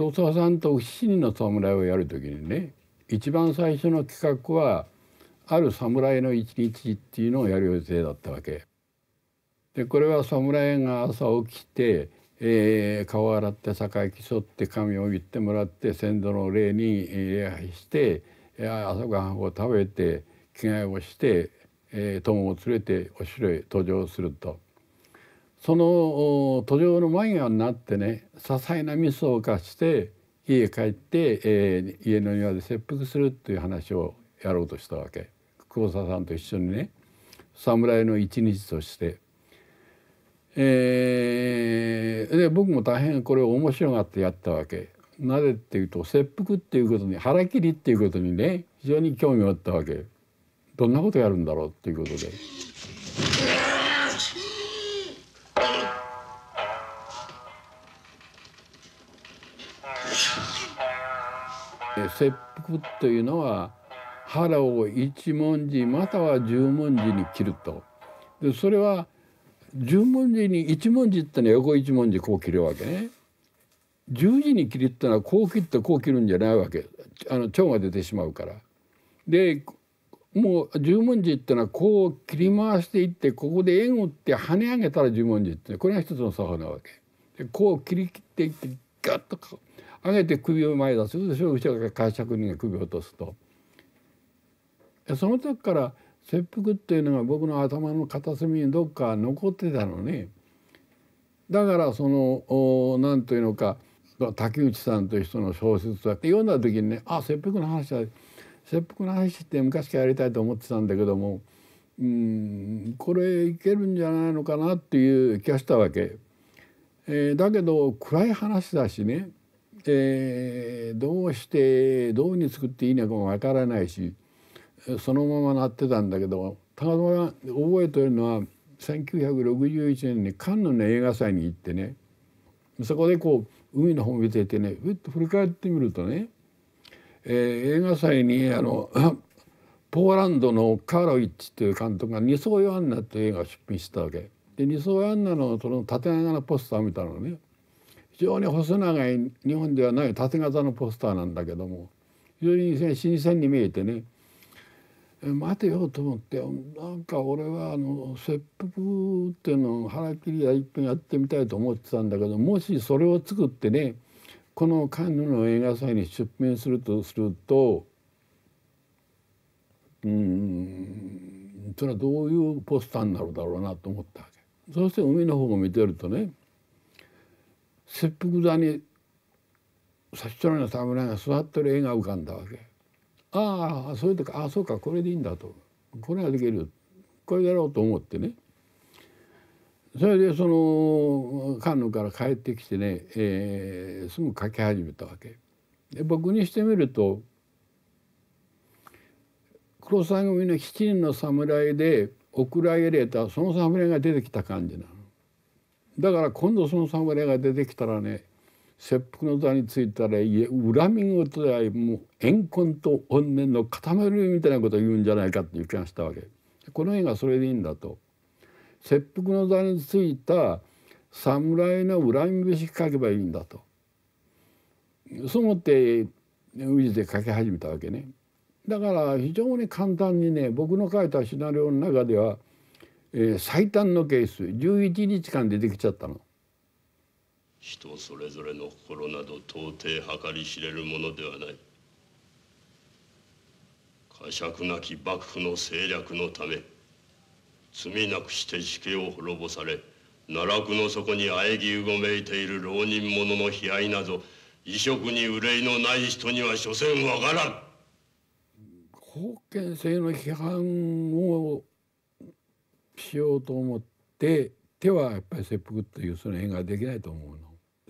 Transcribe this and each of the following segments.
黒澤さんと七人の侍をやる時にね、一番最初の企画はある侍の一日っていうのをやる予定だったわけで、これは侍が朝起きて、顔を洗って酒焼きそって髪を言ってもらって先祖の霊に礼拝して、朝ごはんを食べて着替えをして、友を連れてお城へ登場すると、その途上の間際になってね、些細なミスを犯して家へ帰って、家の庭で切腹するっていう話をやろうとしたわけ。黒澤さんと一緒にね、侍の一日として。で僕も大変これを面白がってやったわけ。なぜっていうと、切腹っていうことに、腹切りっていうことにね、非常に興味を持ったわけ。どんなことやるんだろうっていうことで。切腹というのは腹を一文字または十文字に切ると。でそれは十文字に一文字ってのは横一文字こう切るわけね。十字に切るってのはこう切ってこう切るんじゃないわけ。腸が出てしまうから。でもう十文字ってのはこう切り回していって、ここで円を打って跳ね上げたら十文字って、これが一つの作法なわけで、こう切り切っていってガッと上げて首を前に出す。後ろから介錯人が首を落とすと。その時から切腹っていうのが僕の頭の片隅にどっか残ってたのね。だからその何というのか、竹内さんという人の小説だって読んだ時にね、切腹の話は切腹の話って昔からやりたいと思ってたんだけども、これいけるんじゃないのかなっていう気がしたわけ。だけど暗い話だしね、どうしてどうに作っていいのかもわからないし、そのままなってたんだけど、たまたま覚えてるのは1961年にカンヌの映画祭に行ってね、そこでこう海の方を見ていてね、ふっと振り返ってみるとね、映画祭にポーランドのカーロイッチという監督が「ニソヨアンナ」という映画を出品したわけで、ニソヨアンナのその縦長のポスターを見たのね。非常に細長い日本ではない縦型のポスターなんだけども、非常に新鮮に見えてね、待てよと思って、なんか俺は切腹っていうのを腹切りは一遍やってみたいと思ってたんだけど、もしそれを作ってね、このカンヌの映画祭に出品するとすると、それはどういうポスターになるだろうなと思ったわけ。そして海の方を見てるとね、切腹座に差し取られの侍が座ってる絵が浮かんだわけ。そういう時、そうか、これでいいんだと、これができる、これやろうと思ってね、それでそのカンヌから帰ってきてね、すぐ書き始めたわけで、僕にしてみると黒澤組の7人の侍で送られたその侍が出てきた感じなの。だから今度その侍が出てきたらね、切腹の座についたら恨み事やもう怨恨と怨念の塊みたいなことを言うんじゃないかっていう気がしたわけ。この映画それでいいんだと。切腹の座についた侍の恨み節書けばいいんだと、そう思って宇治で書き始めたわけね。だから非常に簡単にね、僕の書いたシナリオの中では、最短のケース11日間でできちゃったの。人それぞれの心など到底計り知れるものではない。呵責なき幕府の政略のため、罪なくして死刑を滅ぼされ、奈落の底に喘ぎうごめいている浪人者の悲哀など、異色に憂いのない人には所詮わからん。封建制の批判をしようと思って手はやっぱり切腹というその映画はできないと思うの。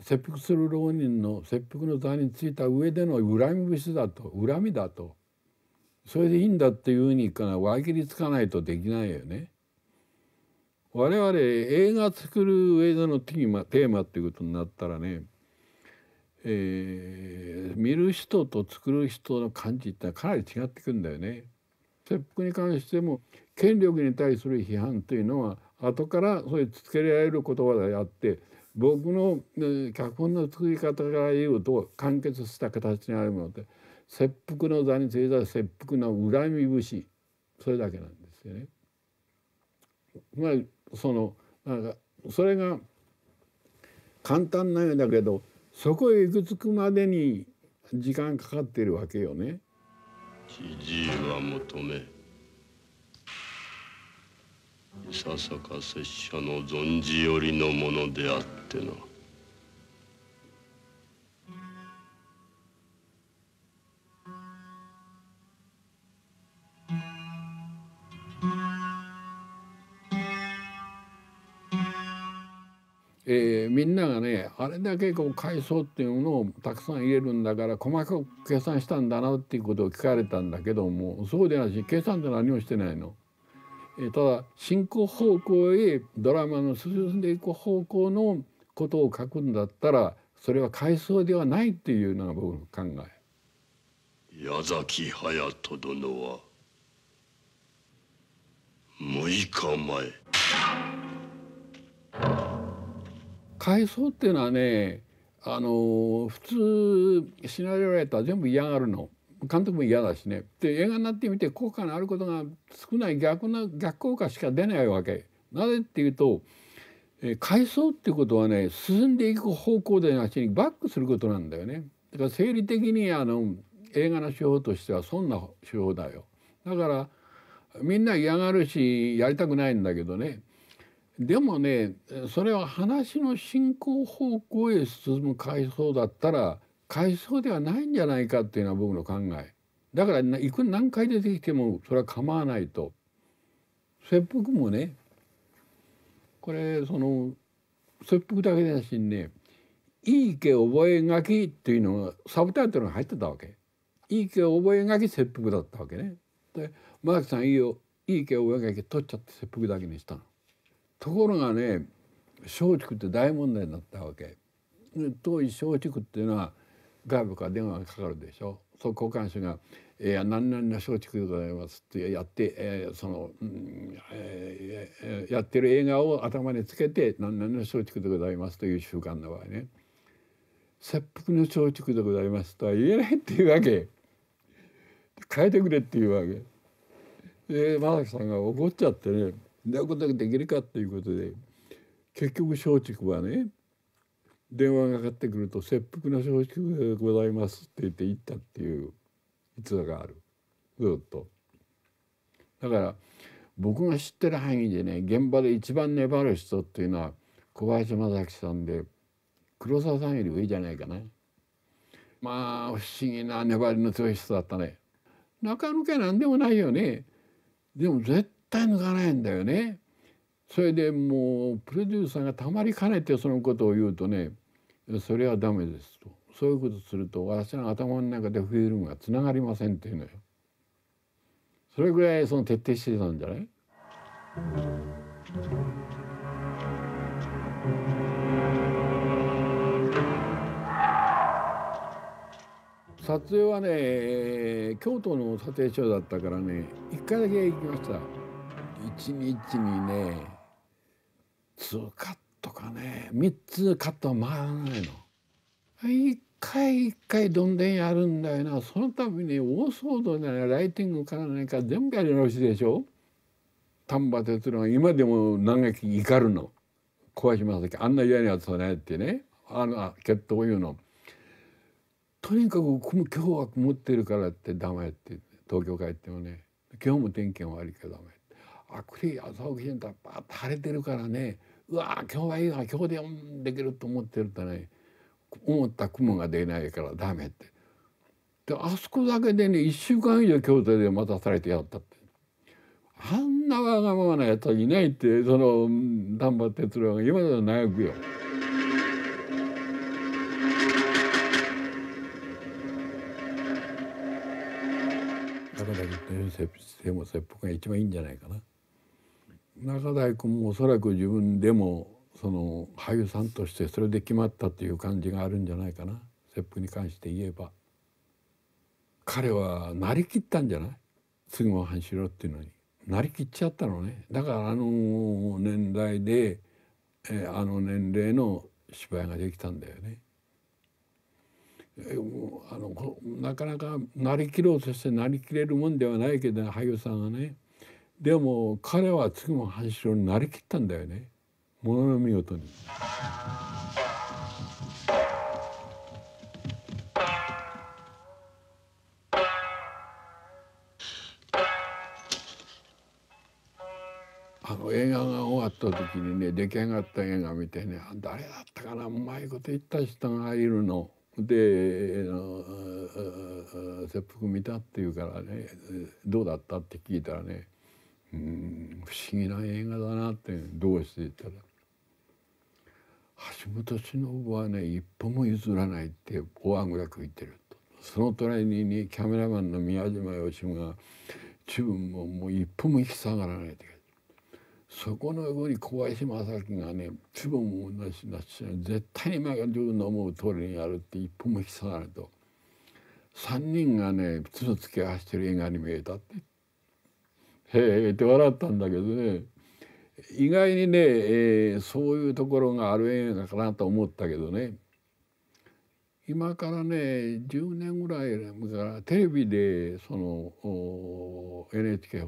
切腹する浪人の切腹の座についた上での恨み節だと、恨みだと、それでいいんだっていうふうに割り切りつかないとできないよね。我々映画作る上でのテーマっていうことになったらね、見る人と作る人の感じってのはかなり違ってくるんだよね。切腹に関しても権力に対する批判というのは後からそういうつけられる言葉であって、僕の脚本の作り方から言うと完結した形にあるもので、切腹の座についた切腹の恨み節、それだけなんですよね。まあなんかそれが簡単なようだけど、そこへ行き着くまでに時間かかっているわけよね。知事は求め、いささか拙者の存じよりのものであってな。みんながね、あれだけ階層っていうのをたくさん入れるんだから細かく計算したんだなっていうことを聞かれたんだけども、そうでないし計算って何もしてないの。ただ進行方向へドラマの進んでいく方向のことを書くんだったら、それは階層ではないっていうのが僕の考え。矢崎隼人殿は6日前。階層っていうのはね、普通シナリオライター全部嫌がるの。監督も嫌だしね。で映画になってみて効果のあることが少ない、逆効果しか出ないわけ。なぜっていうと、階層っていうことはね、進んでいく方向でなしにバックすることなんだよね。だから生理的に映画の手法としてはそんな手法だよ。だからみんな嫌がるしやりたくないんだけどね。でもね、それは話の進行方向へ進む階層だったら階層ではないんじゃないかっていうのは僕の考え。だから何回出てきてもそれは構わないと。切腹もね、これ切腹だけだしね、いいけ覚書きっていうのがサブタイトルが入ってたわけ。いいけ覚書き切腹だったわけね。でマークさんいいけ覚書き取っちゃって切腹だけにしたの。ところがね、松竹って大問題になったわけ。当時松竹っていうのは外部から電話がかかるでしょ。そう交換手が「何々の松竹でございます」ってやって、やってる映画を頭につけて「何々の松竹でございます」という習慣の場合ね、切腹の松竹でございますとは言えないっていうわけ。変えてくれっていうわけで、正樹さんが怒っちゃってね、どういうことができるかっていうことで、結局松竹はね、電話がかかってくると「切腹の松竹でございます」って言ったっていう逸話がある。ずっとだから僕が知ってる範囲でね、現場で一番粘る人っていうのは小林正樹さんで、黒沢さんより上じゃないかな。まあ不思議な粘りの強い人だったね。中抜けなんでもないよね。でも絶対抜かないんだよね。それでもうプロデューサーがたまりかねてそのことを言うとね、それはダメですと。そういうことすると私の頭の中でフィルムがつながりませんっていうのよ。それぐらい徹底してたんじゃない？撮影はね、京都の撮影所だったからね、1回だけ行きました。1日にね2カットかね、3つカットは回らないの。一回一回どんでんやるんだよな。そのために大騒動でライティングから何か全部やり直しでしょ。丹波哲郎が今でも嘆き怒るの。小林正樹あんな嫌なやつはないってね、決闘言うの。とにかく今日は曇ってるからってダメって、東京帰ってもね、今日も天気が悪いけどダメ。朝起きてたらバーッと晴れてるからね、うわ今日はいいわ、今日でできると思ってるとね、思った雲が出ないからダメって。であそこだけでね1週間以上京都で待たされてやったって。あんなわがままなやつはいないって、丹波哲郎が今では悩くよ。中台君っていう切腹が一番いいんじゃないかな。中台君もおそらく自分でも俳優さんとしてそれで決まったっていう感じがあるんじゃないかな。切腹に関して言えば彼はなりきったんじゃない？次も半四郎っていうのになりきっちゃったのね。だから年代で、年齢の芝居ができたんだよね。なかなかなりきろうとしてなりきれるもんではないけど俳優さんがね。でも彼は次も半四郎になりきったんだよね、ものの見事に。映画が終わった時にね、出来上がった映画見てね、誰だったかな、うまいこと言った人がいるので、切腹見たっていうからね、どうだったって聞いたらね、不思議な映画だなって、どうして言ったら橋本忍はね一歩も譲らないって大あぐらく言ってると。その隣にキャメラマンの宮島義雄が自分もう一歩も引き下がらないって。そこの横に小林正樹がね自分も同じだし絶対に自分の思う通りにやるって一歩も引き下がらないと。3人がね角突き合わせてる映画に見えたって。へえって笑ったんだけどね、意外にね、そういうところがある映画かなと思ったけどね、今からね10年ぐらい前からテレビでその NHK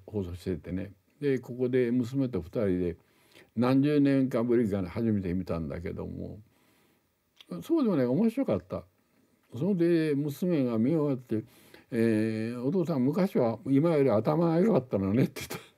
放送しててね、でここで娘と2人で何十年かぶりか初めて見たんだけども、そうでもね面白かった。それで娘が見終わって「お父さん昔は今より頭が良かったのね」って言った。